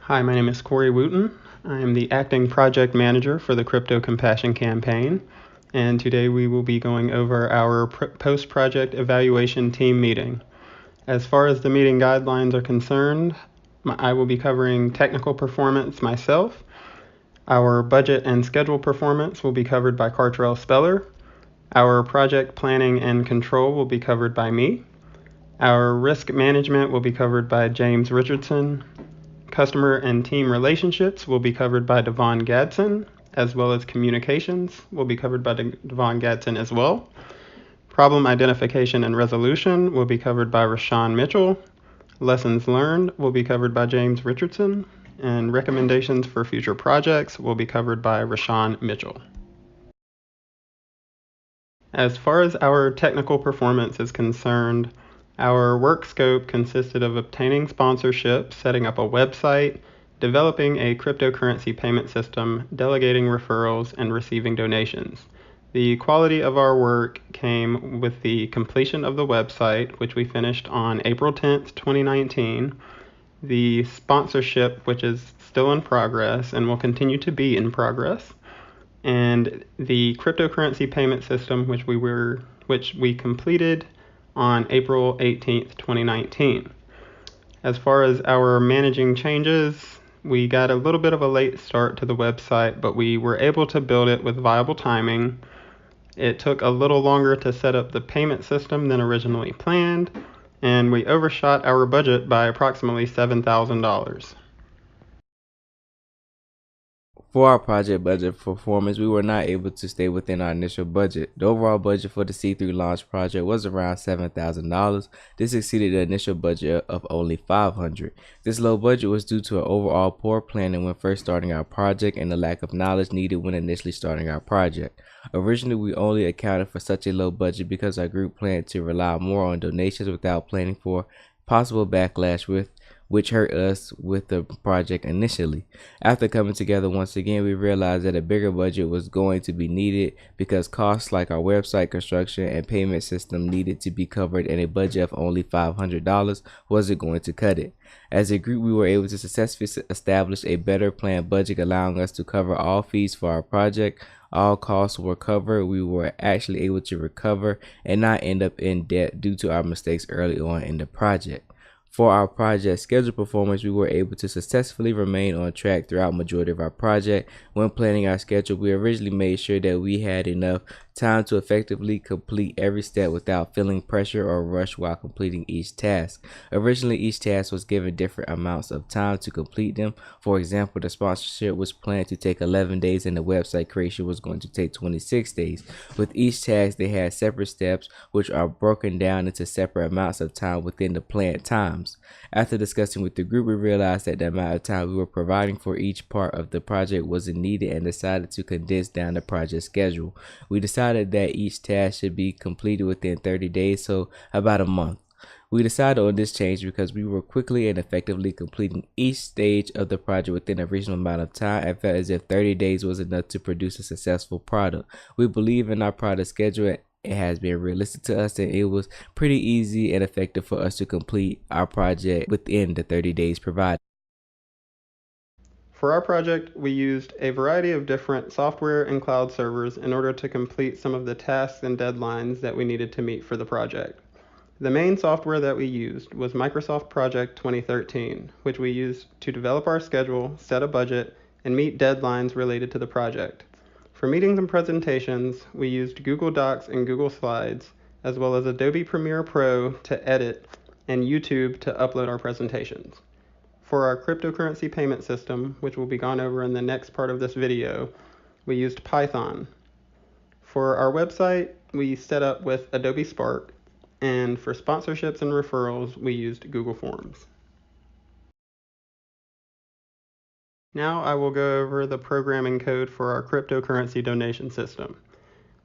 Hi, my name is Corey Wooten. I am the acting project manager for the Crypto Compassion campaign, and today we will be going over our post-project evaluation team meeting. As far as the meeting guidelines are concerned, I will be covering technical performance myself. Our budget and schedule performance will be covered by Cartrell Speller. Our project planning and control will be covered by me. Our risk management will be covered by James Richardson. Customer and team relationships will be covered by Devaun G, as well as communications will be covered by Devaun G as well. Problem identification and resolution will be covered by Rashon Mitchell. Lessons learned will be covered by James Richardson, and recommendations for future projects will be covered by Rashon Mitchell. As far as our technical performance is concerned, our work scope consisted of obtaining sponsorship, setting up a website, developing a cryptocurrency payment system, delegating referrals, and receiving donations. The quality of our work came with the completion of the website, which we finished on April 10th, 2019, the sponsorship, which is still in progress and will continue to be in progress, and the cryptocurrency payment system, which we completed on April 18th, 2019. As far as our managing changes, we got a little bit of a late start to the website, but we were able to build it with viable timing. It took a little longer to set up the payment system than originally planned, and we overshot our budget by approximately $7,000. For our project budget performance, we were not able to stay within our initial budget. The overall budget for the C3 launch project was around $7,000. This exceeded the initial budget of only $500. This low budget was due to an overall poor planning when first starting our project and the lack of knowledge needed when initially starting our project. Originally, we only accounted for such a low budget because our group planned to rely more on donations without planning for possible backlash which hurt us with the project initially. After coming together once again, we realized that a bigger budget was going to be needed because costs like our website construction and payment system needed to be covered, and a budget of only $500 wasn't going to cut it. As a group, we were able to successfully establish a better planned budget, allowing us to cover all fees for our project. All costs were covered. We were actually able to recover and not end up in debt due to our mistakes early on in the project. For our project schedule performance, we were able to successfully remain on track throughout majority of our project. When planning our schedule, we originally made sure that we had enough time to effectively complete every step without feeling pressure or rush while completing each task. Originally, each task was given different amounts of time to complete them. For example, the sponsorship was planned to take 11 days and the website creation was going to take 26 days. With each task, they had separate steps which are broken down into separate amounts of time within the planned times. After discussing with the group, we realized that the amount of time we were providing for each part of the project wasn't needed and decided to condense down the project schedule. We decided that each task should be completed within 30 days, so about a month. We decided on this change because we were quickly and effectively completing each stage of the project within a reasonable amount of time and felt as if 30 days was enough to produce a successful product. We believe in our product schedule. It has been realistic to us, and it was pretty easy and effective for us to complete our project within the 30 days provided. For our project, we used a variety of different software and cloud servers in order to complete some of the tasks and deadlines that we needed to meet for the project. The main software that we used was Microsoft Project 2013, which we used to develop our schedule, set a budget, and meet deadlines related to the project. For meetings and presentations, we used Google Docs and Google Slides, as well as Adobe Premiere Pro to edit and YouTube to upload our presentations. For our cryptocurrency payment system, which will be gone over in the next part of this video, we used Python. For our website, we set up with Adobe Spark, and for sponsorships and referrals, we used Google Forms. Now I will go over the programming code for our cryptocurrency donation system.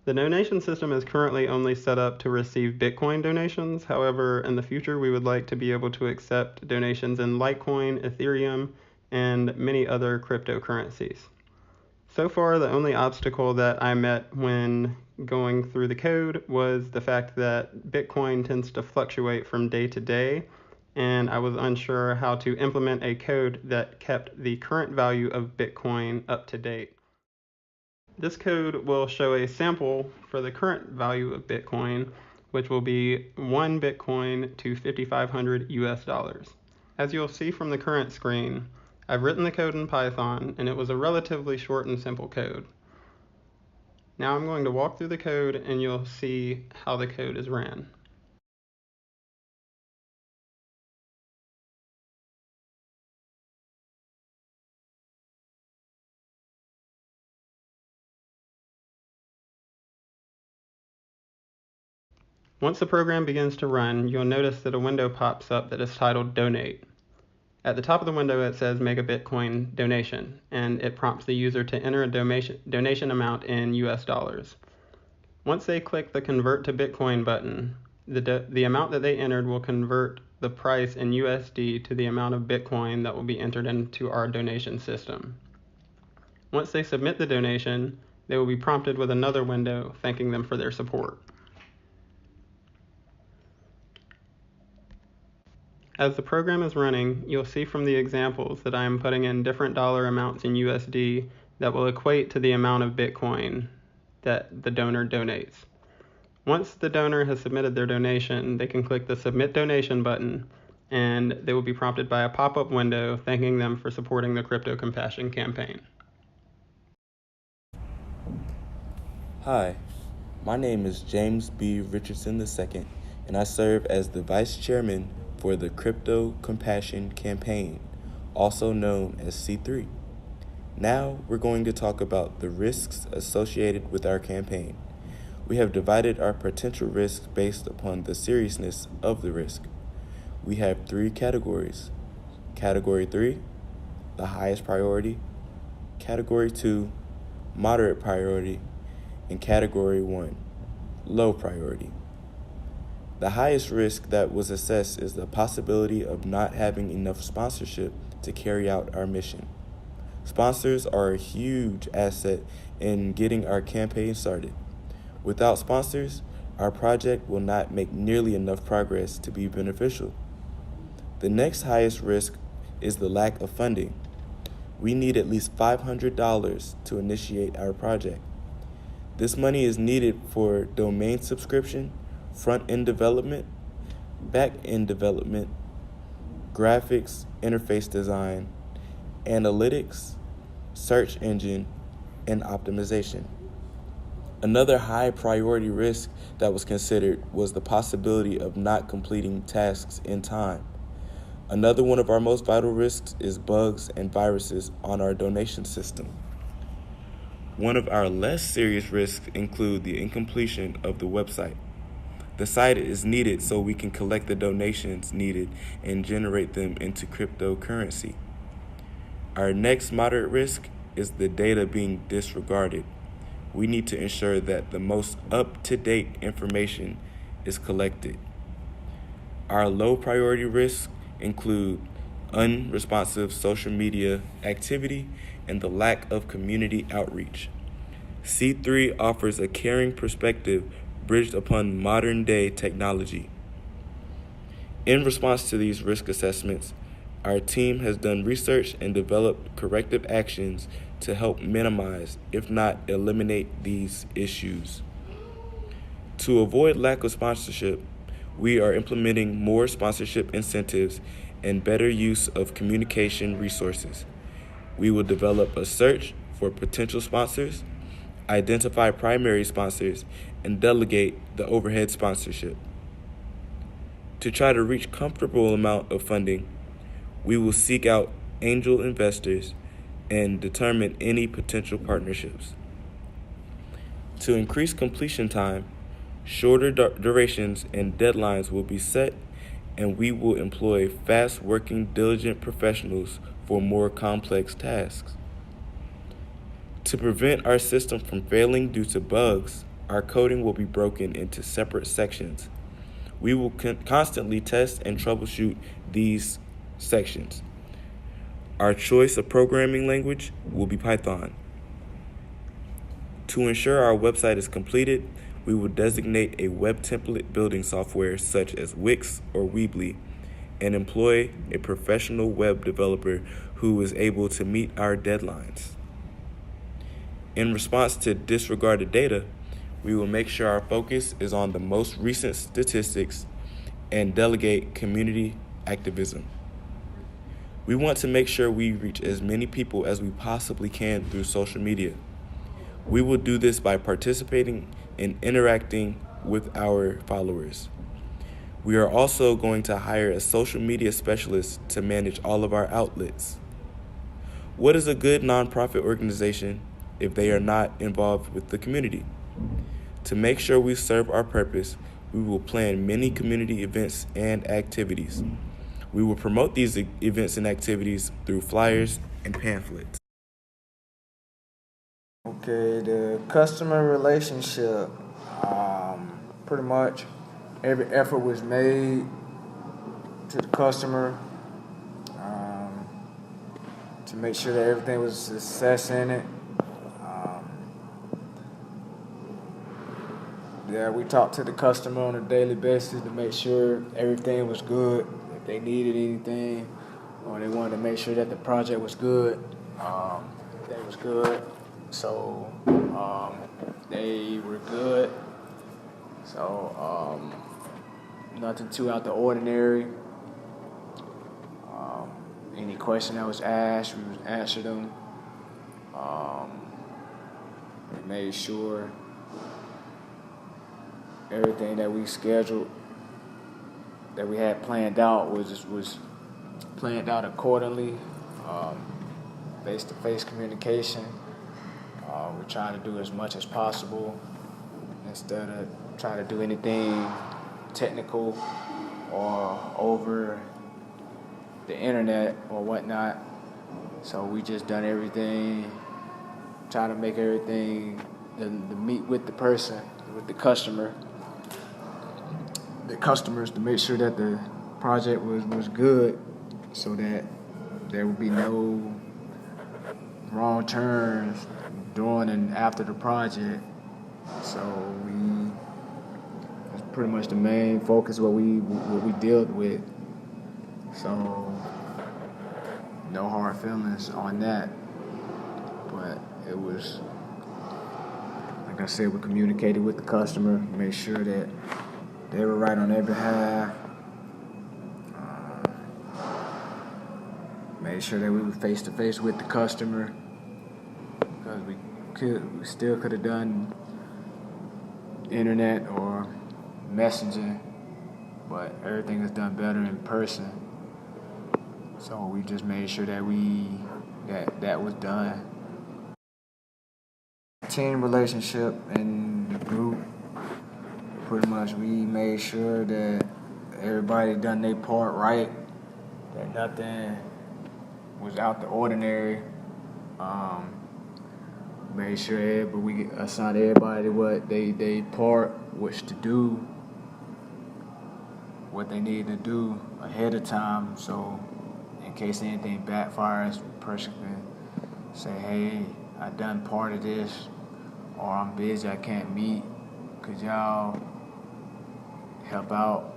The donation system is currently only set up to receive Bitcoin donations. However, in the future, we would like to be able to accept donations in Litecoin, Ethereum, and many other cryptocurrencies. So far, the only obstacle that I met when going through the code was the fact that Bitcoin tends to fluctuate from day to day, and I was unsure how to implement a code that kept the current value of Bitcoin up to date. This code will show a sample for the current value of Bitcoin, which will be 1 Bitcoin to 5,500 US dollars. As you'll see from the current screen, I've written the code in Python, and it was a relatively short and simple code. Now I'm going to walk through the code and you'll see how the code is ran. Once the program begins to run, you'll notice that a window pops up that is titled Donate. At the top of the window it says Make a Bitcoin donation, and it prompts the user to enter a donation amount in US dollars. Once they click the Convert to Bitcoin button, the amount that they entered will convert the price in USD to the amount of Bitcoin that will be entered into our donation system. Once they submit the donation, they will be prompted with another window thanking them for their support. As the program is running, you'll see from the examples that I am putting in different dollar amounts in USD that will equate to the amount of Bitcoin that the donor donates. Once the donor has submitted their donation, they can click the Submit Donation button, and they will be prompted by a pop-up window thanking them for supporting the Crypto Compassion campaign. Hi, my name is James B. Richardson II, and I serve as the Vice Chairman for the Crypto Compassion campaign, also known as C3. Now we're going to talk about the risks associated with our campaign. We have divided our potential risks based upon the seriousness of the risk. We have 3 categories. Category 3, the highest priority. Category 2, moderate priority. And Category 1, low priority. The highest risk that was assessed is the possibility of not having enough sponsorship to carry out our mission. Sponsors are a huge asset in getting our campaign started. Without sponsors, our project will not make nearly enough progress to be beneficial. The next highest risk is the lack of funding. We need at least $500 to initiate our project. This money is needed for domain subscription, front-end development, back-end development, graphics, interface design, analytics, search engine, and optimization. Another high priority risk that was considered was the possibility of not completing tasks in time. Another one of our most vital risks is bugs and viruses on our donation system. One of our less serious risks include the incompletion of the website. The site is needed so we can collect the donations needed and generate them into cryptocurrency. Our next moderate risk is the data being disregarded. We need to ensure that the most up-to-date information is collected. Our low priority risks include unresponsive social media activity and the lack of community outreach. C3 offers a caring perspective bridged upon modern-day technology. In response to these risk assessments, our team has done research and developed corrective actions to help minimize, if not eliminate, these issues. To avoid lack of sponsorship, we are implementing more sponsorship incentives and better use of communication resources. We will develop a search for potential sponsors, identify primary sponsors, and delegate the overhead sponsorship. To try to reach comfortable amount of funding, we will seek out angel investors and determine any potential partnerships. To increase completion time, shorter durations and deadlines will be set, and we will employ fast-working, diligent professionals for more complex tasks. To prevent our system from failing due to bugs, our coding will be broken into separate sections. We will constantly test and troubleshoot these sections. Our choice of programming language will be Python. To ensure our website is completed, we will designate a web template building software such as Wix or Weebly and employ a professional web developer who is able to meet our deadlines. In response to disregarded data, we will make sure our focus is on the most recent statistics and delegate community activism. We want to make sure we reach as many people as we possibly can through social media. We will do this by participating and interacting with our followers. We are also going to hire a social media specialist to manage all of our outlets. What is a good nonprofit organization if they are not involved with the community? To make sure we serve our purpose, we will plan many community events and activities. We will promote these events and activities through flyers and pamphlets. Okay, the customer relationship. Pretty much every effort was made to the customer to make sure that everything was a success in it. Yeah, we talked to the customer on a daily basis to make sure everything was good. If they needed anything, or they wanted to make sure that the project was good, that was good. So they were good. So nothing too out the ordinary. Any question that was asked, we would answer them. We made sure everything that we scheduled, that we had planned out, was planned out accordingly. Face-to-face communication. We're trying to do as much as possible instead of trying to do anything technical or over the internet or whatnot. So we just done everything, trying to make everything to meet with the person, with the customer, the customers, to make sure that the project was good, so that there would be no wrong turns during and after the project. So that's pretty much the main focus what we dealt with. So no hard feelings on that. But it was, like I said, we communicated with the customer, made sure that they were right on their behalf. Made sure that we were face to face with the customer, because we still could have done internet or messaging, but everything is done better in person. So we just made sure that that was done. Team relationship in the group, pretty much we made sure that everybody done their part right, that nothing was out the ordinary. Made sure we assigned everybody what they part, which to do, what they need to do ahead of time, so in case anything backfires, the person can say, hey, I done part of this, or I'm busy, I can't meet, could y'all help out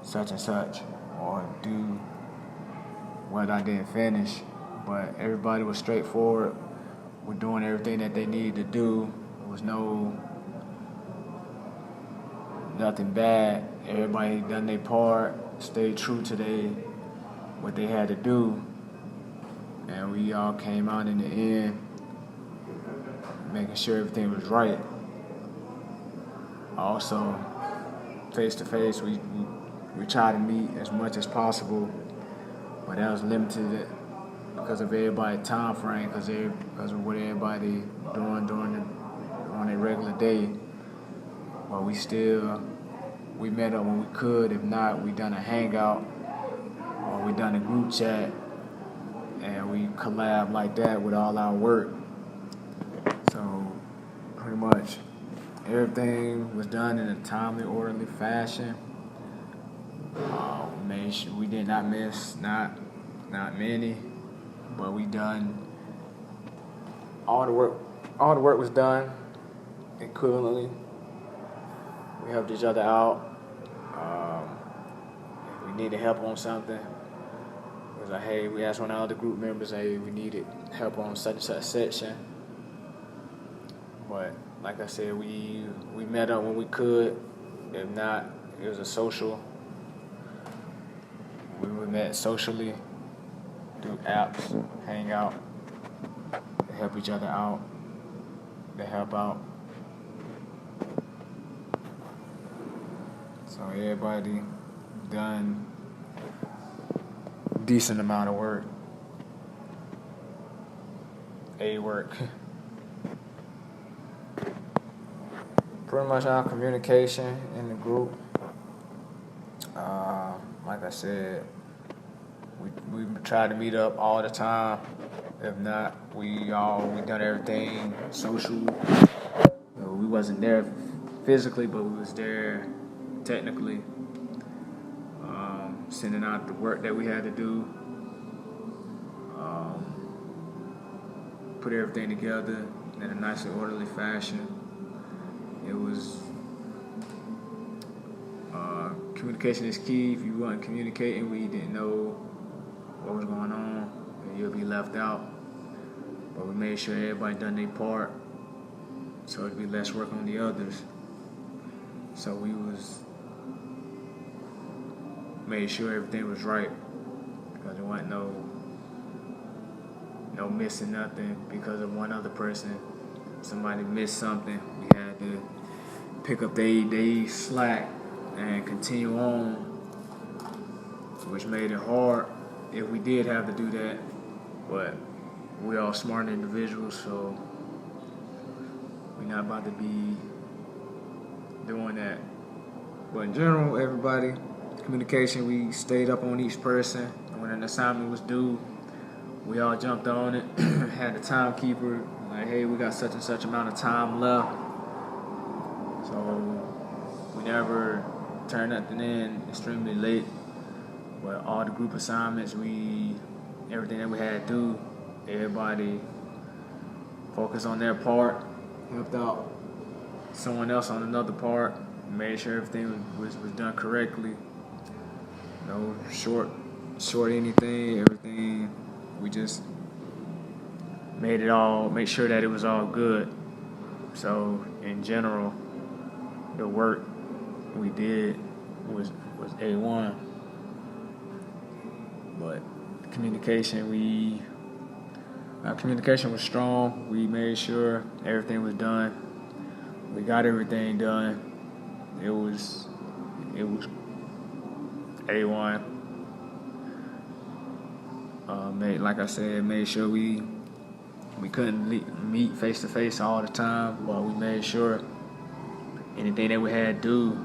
such and such, or do what I didn't finish. But everybody was straightforward with doing everything that they needed to do. There was nothing bad. Everybody done their part, stayed true to what they had to do, and we all came out in the end making sure everything was right. Also, face to face, we tried to meet as much as possible, but that was limited because of everybody's time frame, because of what everybody doing on a regular day. But we met up when we could. If not, we done a hangout, or we done a group chat, and we collab like that with all our work. So pretty much everything was done in a timely, orderly fashion. We made sure we did not miss, not many, but we done all the work. All the work was done equivalently. We helped each other out. If we needed help on something, it was like, hey, we asked one of our other group members, hey, we needed help on such and such section. But like I said, we met up when we could. If not, it was a social. We met socially through apps, hang out, to help each other out, to help out. So everybody done decent amount of work. Work. Pretty much our communication in the group. Like I said, we try to meet up all the time. If not, we done everything social. We wasn't there physically, but we was there technically. Sending out the work that we had to do. Put everything together in a nice and orderly fashion. It was communication is key. If you weren't communicating, we didn't know what was going on, and you'll be left out. But we made sure everybody done their part, so it'd be less work on the others. So we made sure everything was right, because there wasn't no missing nothing because of one other person. Somebody missed something, we had to pick up they slack and continue on, which made it hard if we did have to do that. But we all smart individuals, so we're not about to be doing that. But in general, everybody, communication, we stayed up on each person. When an assignment was due, we all jumped on it, had the timekeeper, like, hey, we got such and such amount of time left. So we never turned nothing in extremely late. But all the group assignments, everything that we had to do, everybody focused on their part, helped out someone else on another part, made sure everything was done correctly. No short anything, everything. We just made sure that it was all good. So in general, the work we did was A1. But our communication was strong. We made sure everything was done. We got everything done. It was A1. Like I said, made sure we couldn't meet face to face all the time, but we made sure anything that we had to do,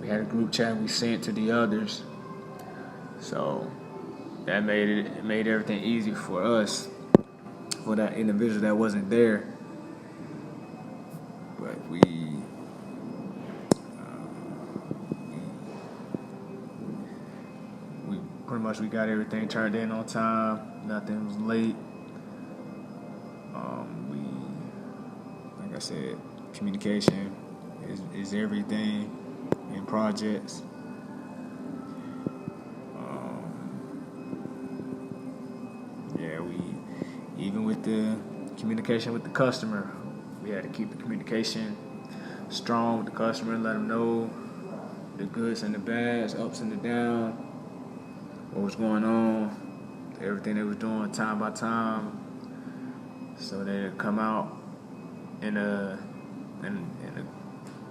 we had a group chat we sent to the others. So that made everything easy for us, for that individual that wasn't there. But we pretty much we got everything turned in on time. Nothing was late. Like I said, communication is everything in projects. Even with the communication with the customer, we had to keep the communication strong with the customer, let them know the goods and the bads, ups and the downs, what was going on, everything they was doing time by time, so they'd come out in a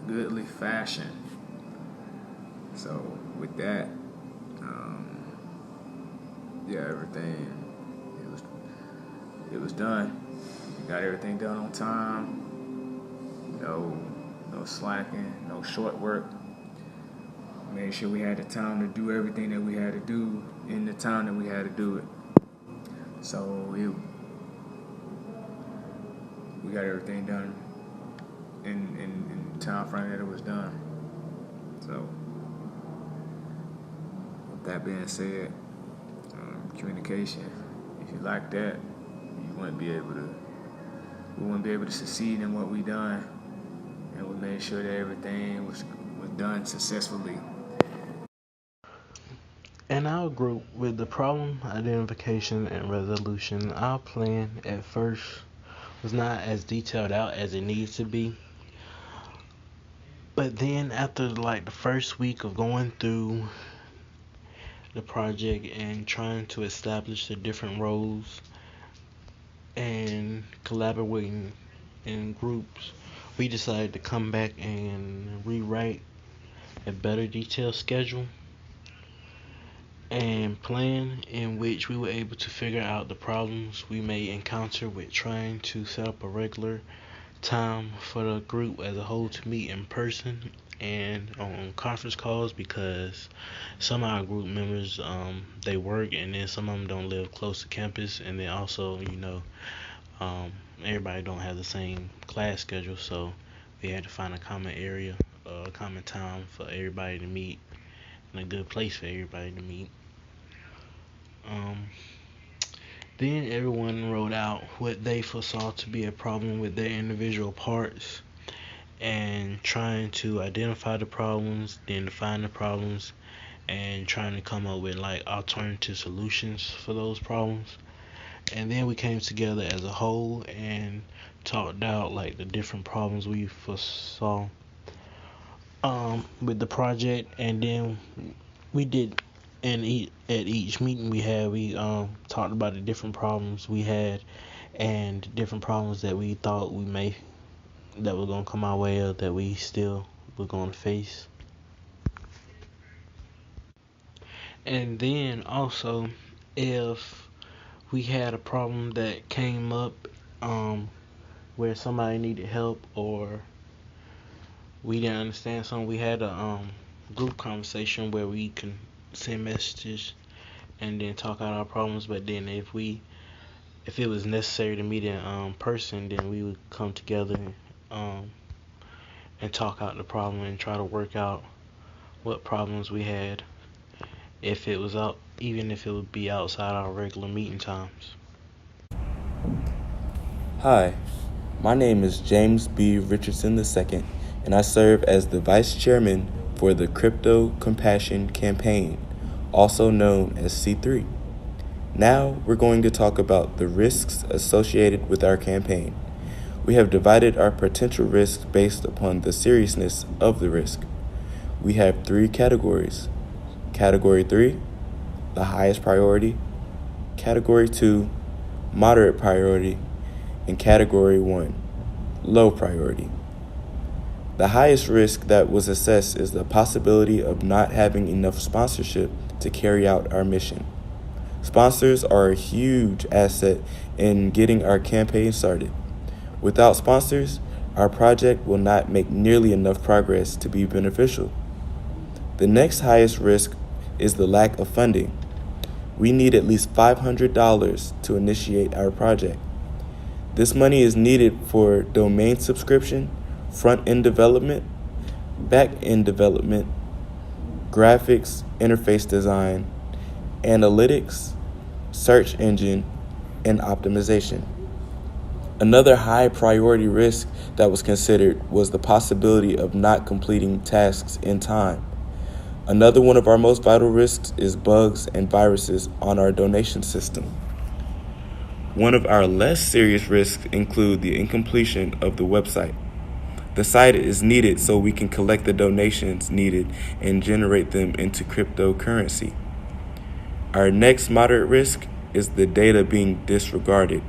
goodly fashion. So with that, everything it was done. We got everything done on time. No slacking, no short work. Made sure we had the time to do everything that we had to do in the time that we had to do it. So we got everything done in the time frame that it was done. So with that being said, communication, if you like that, we wouldn't be able to succeed in what we done, and we made sure that everything was done successfully. In our group, with the problem identification and resolution, our plan at first was not as detailed out as it needs to be. But then after like the first week of going through the project and trying to establish the different roles and collaborating in groups, we decided to come back and rewrite a better detailed schedule and plan in which we were able to figure out the problems we may encounter with trying to set up a regular time for the group as a whole to meet in person and on conference calls, because some of our group members they work, and then some of them don't live close to campus, and then also everybody don't have the same class schedule, so we had to find a common area, a common time for everybody to meet and a good place for everybody to meet. Then everyone wrote out what they foresaw to be a problem with their individual parts and trying to identify the problems, then define the problems, and trying to come up with like alternative solutions for those problems. And then we came together as a whole and talked out like the different problems we foresaw with the project, and then we did at each meeting we talked about the different problems we had and different problems that we thought that were gonna come our way or that we still were gonna face. And then also, if we had a problem that came up where somebody needed help or we didn't understand something, we had a group conversation where we can send messages and then talk out our problems. But then if it was necessary to meet in person, then we would come together um, and talk out the problem and try to work out what problems we had, if it was out, even if it would be outside our regular meeting times. Hi, my name is James B. Richardson II, and I serve as the Vice Chairman for the Crypto Compassion Campaign, also known as C3. Now we're going to talk about the risks associated with our campaign. We have divided our potential risks based upon the seriousness of the risk. We have 3 categories. Category 3, the highest priority. Category 2, moderate priority. And Category 1, low priority. The highest risk that was assessed is the possibility of not having enough sponsorship to carry out our mission. Sponsors are a huge asset in getting our campaign started. Without sponsors, our project will not make nearly enough progress to be beneficial. The next highest risk is the lack of funding. We need at least $500 to initiate our project. This money is needed for domain subscription, front-end development, back-end development, graphics, interface design, analytics, search engine, and optimization. Another high priority risk that was considered was the possibility of not completing tasks in time. Another one of our most vital risks is bugs and viruses on our donation system. One of our less serious risks include the incompletion of the website. The site is needed so we can collect the donations needed and generate them into cryptocurrency. Our next moderate risk is the data being disregarded.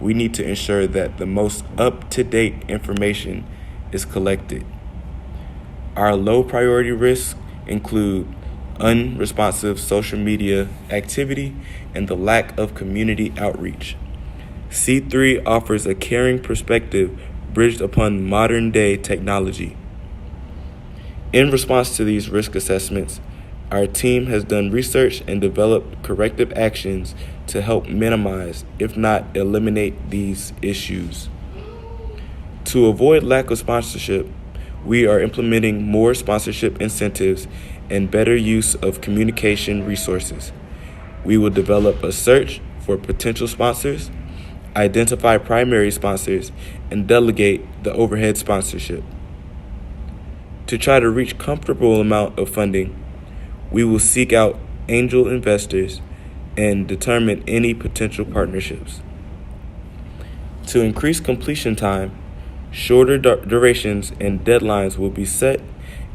We need to ensure that the most up-to-date information is collected. Our low priority risks include unresponsive social media activity and the lack of community outreach. C3 offers a caring perspective bridged upon modern-day technology. In response to these risk assessments, our team has done research and developed corrective actions to help minimize, if not eliminate, these issues. To avoid lack of sponsorship, we are implementing more sponsorship incentives and better use of communication resources. We will develop a search for potential sponsors, identify primary sponsors, and delegate the overhead sponsorship. To try to reach comfortable amount of funding, we will seek out angel investors, and determine any potential partnerships. To increase completion time, shorter durations and deadlines will be set,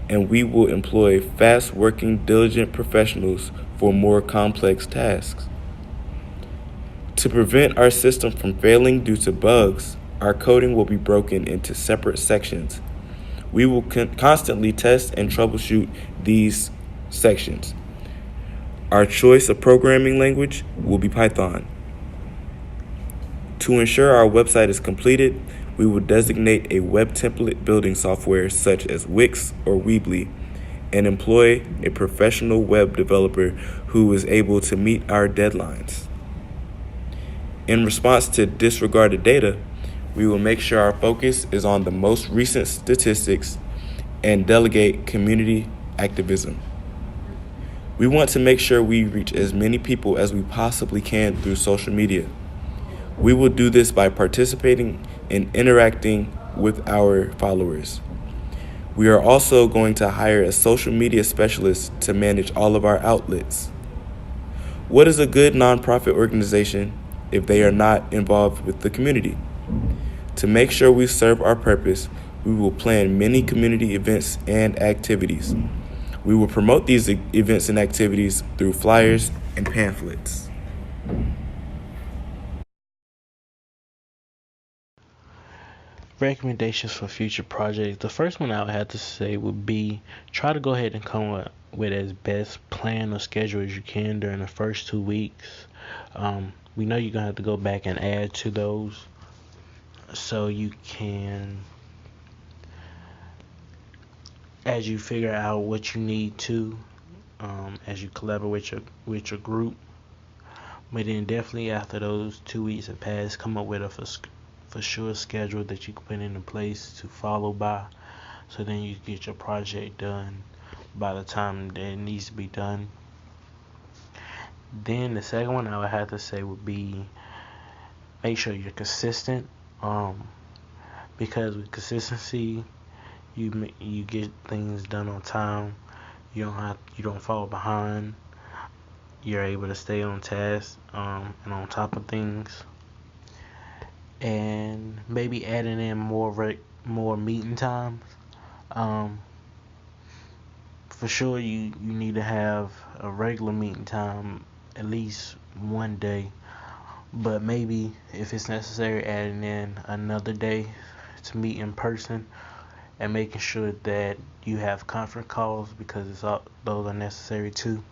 and we will employ fast-working, diligent professionals for more complex tasks. To prevent our system from failing due to bugs, our coding will be broken into separate sections. We will constantly test and troubleshoot these sections. Our choice of programming language will be Python. To ensure our website is completed, we will designate a web template building software such as Wix or Weebly and employ a professional web developer who is able to meet our deadlines. In response to disregarded data, we will make sure our focus is on the most recent statistics and delegate community activism. We want to make sure we reach as many people as we possibly can through social media. We will do this by participating and interacting with our followers. We are also going to hire a social media specialist to manage all of our outlets. What is a good nonprofit organization if they are not involved with the community? To make sure we serve our purpose, we will plan many community events and activities. We will promote these events and activities through flyers and pamphlets. Recommendations for future projects. The first one I would have to say would be try to go ahead and come up with as best plan or schedule as you can during the first 2 weeks. We know you're gonna have to go back and add to those, so you can, as you figure out what you need to, as you collaborate with your group. But then definitely after those 2 weeks have passed, come up with a for sure schedule that you can put into place to follow by, so then you get your project done by the time that it needs to be done. Then the second one I would have to say would be make sure you're consistent, because with consistency you get things done on time. You don't fall behind. You're able to stay on task, and on top of things. And maybe adding in more meeting times. For sure, you need to have a regular meeting time at least one day, but maybe if it's necessary, adding in another day to meet in person, and making sure that you have conference calls, because those are necessary too.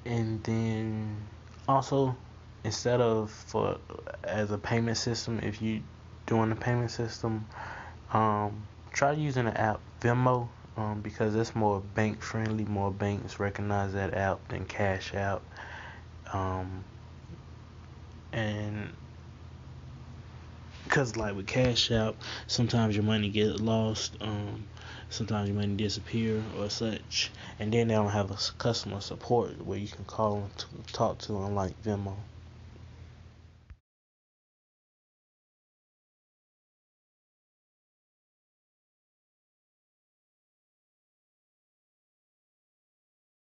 And then also, instead of for as a payment system, if you doing a payment system, try using the app Venmo, because it's more bank friendly. More banks recognize that app than Cash App. And because like with Cash App, sometimes your money gets lost, sometimes your money disappear or such, and then they don't have a customer support where you can call and talk to, unlike Venmo.